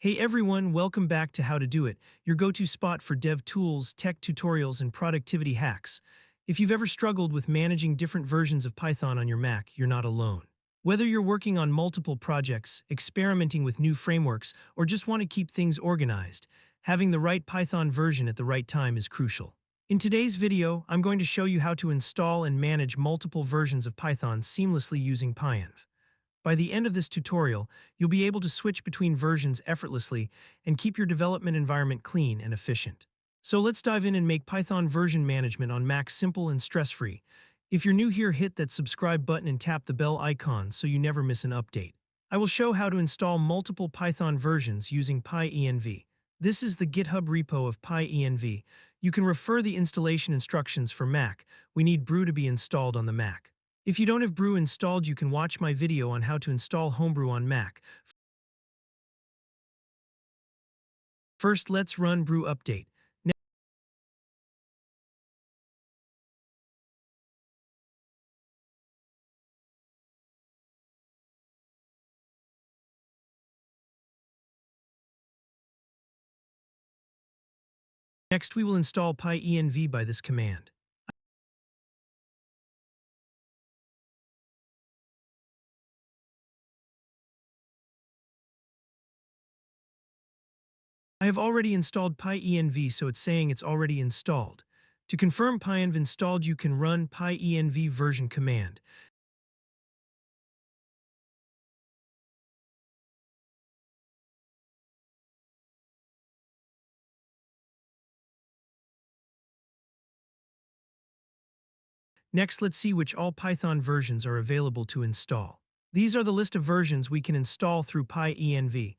Hey everyone, welcome back to How to Do It, your go-to spot for dev tools, tech tutorials, and productivity hacks. If you've ever struggled with managing different versions of Python on your Mac, you're not alone. Whether you're working on multiple projects, experimenting with new frameworks, or just want to keep things organized, having the right Python version at the right time is crucial. In today's video, I'm going to show you how to install and manage multiple versions of Python seamlessly using PyEnv. By the end of this tutorial, you'll be able to switch between versions effortlessly and keep your development environment clean and efficient. So let's dive in and make Python version management on Mac simple and stress-free. If you're new here, hit that subscribe button and tap the bell icon so you never miss an update. I will show how to install multiple Python versions using PyEnv. This is the GitHub repo of PyEnv. You can refer the installation instructions for Mac. We need Brew to be installed on the Mac. If you don't have Brew installed, you can watch my video on how to install Homebrew on Mac. First, let's run Brew update. Next, we will install PyEnv by this command. I have already installed PyEnv, so it's saying it's already installed. To confirm PyEnv installed, you can run PyEnv version command. Next, let's see which all Python versions are available to install. These are the list of versions we can install through PyEnv.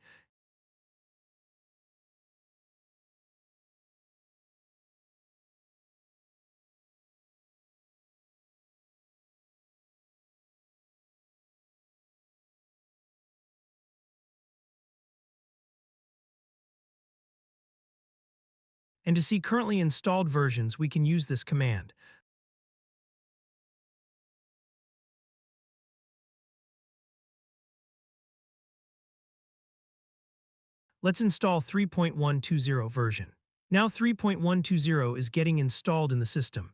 And to see currently installed versions, we can use this command. Let's install 3.120 version. Now 3.120 is getting installed in the system.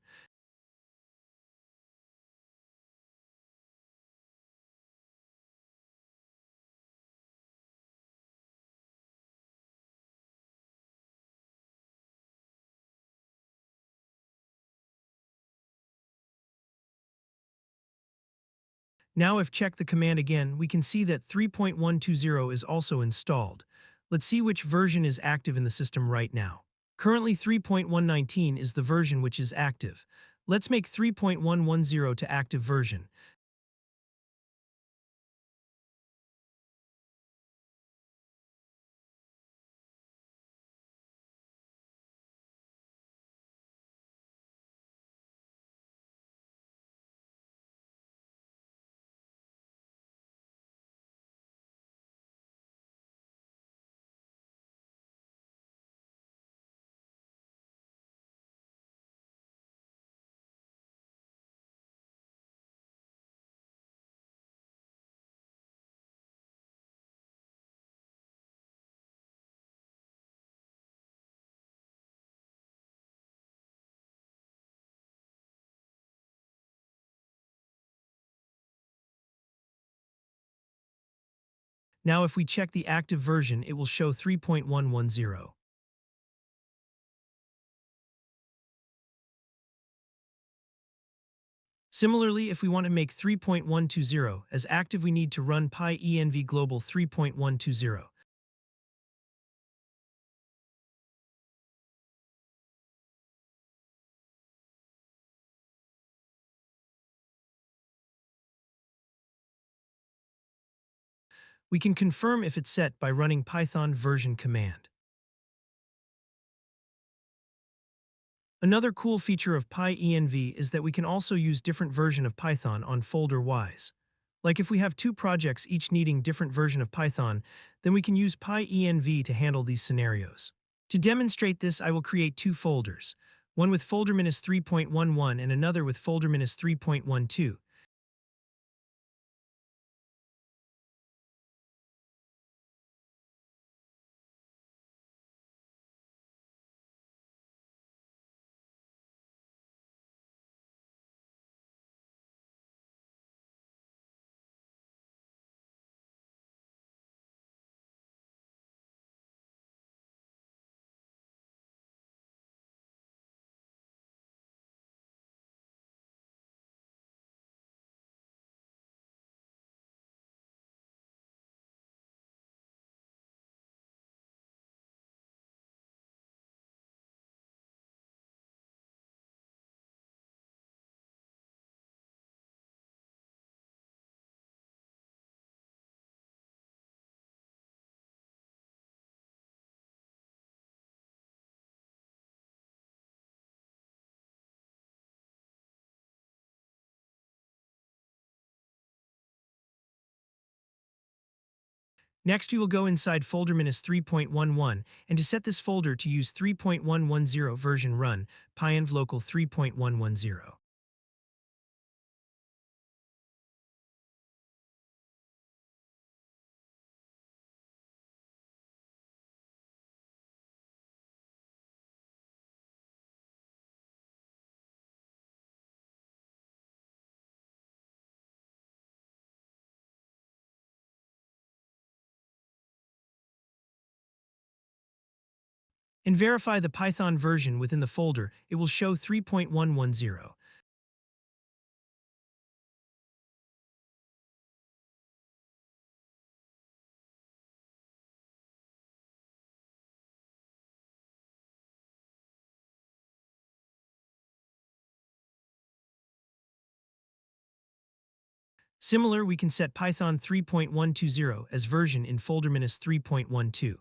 Now if check the command again, we can see that 3.120 is also installed. Let's see which version is active in the system right now. Currently 3.119 is the version which is active. Let's make 3.110 to active version. Now if we check the active version, it will show 3.110. Similarly, if we want to make 3.120 as active, we need to run PyEnv global 3.120. We can confirm if it's set by running Python version command. Another cool feature of PyEnv is that we can also use different version of Python on folder-wise. Like if we have two projects each needing different version of Python, then we can use PyEnv to handle these scenarios. To demonstrate this, I will create two folders, one with folder -3.11 and another with folder -3.12. Next, we will go inside folder -3.11, and to set this folder to use 3.110 version run, PyEnv local 3.110. And verify the Python version within the folder, it will show 3.110. Similar, we can set Python 3.120 as version in folder -3.12.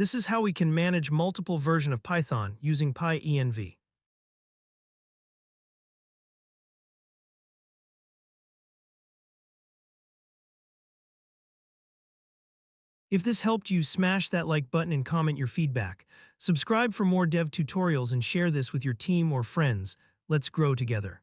This is how we can manage multiple versions of Python using PyEnv. If this helped you, smash that like button and comment your feedback. Subscribe for more dev tutorials and share this with your team or friends. Let's grow together.